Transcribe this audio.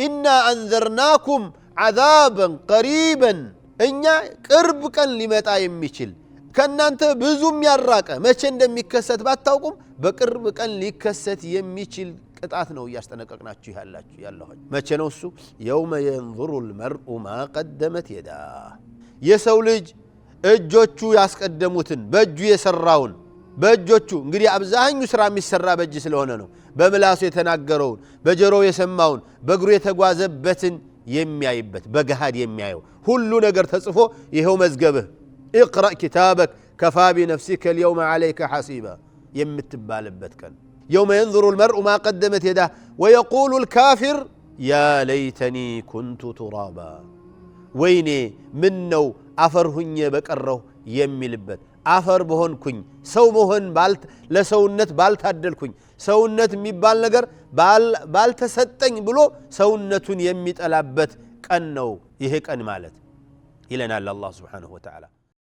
ኢና አንዘርናኩም ዓዛበን ቀሪበን እኛ ቅርብ ቀን ሊመጣ የሚችል ከናንተ ብዙም ያራቀ መቼ እንደሚከሰት ባታውቁም በቅርብ ቀን ሊከሰት የሚችል ቅጣት ነው ያስጠነቀቅናችሁ ያላችሁ መቼ ነው እሱ የውመ የንظሩ المرء ما قدمت يداه የሰው ልጅ እጆቹ ያስቀደሙትን በእጁ የሰራውን በእጆቹ እንግዲህ አብዛኛው ስራ የሚሰራ በእጅ ስለሆነ ነው በምላሱ የተናገረውን በጆሮው የሰማውን በእግሩ የተጓዘበትን የሚያይበት በገሃድ የሚያየው ሁሉ ነገር ተጽፎ ይሄው መዝገብህ اقرأ كتابك كفى بنفسك اليوم عليك حسيبا يمتبالبت كان يوم ينظر المرء ما قدمت يداه ويقول الكافر يا ليتني كنت ترابا ويني منو أفرهن بكره يملبت أفر بهن كن سو بهن بالت لسونت بالت هدلكن سونت ميبال نجر بالت ستن بلو سونت يميت ألبت كأنه يهك أن مالت إلنا الله سبحانه وتعالى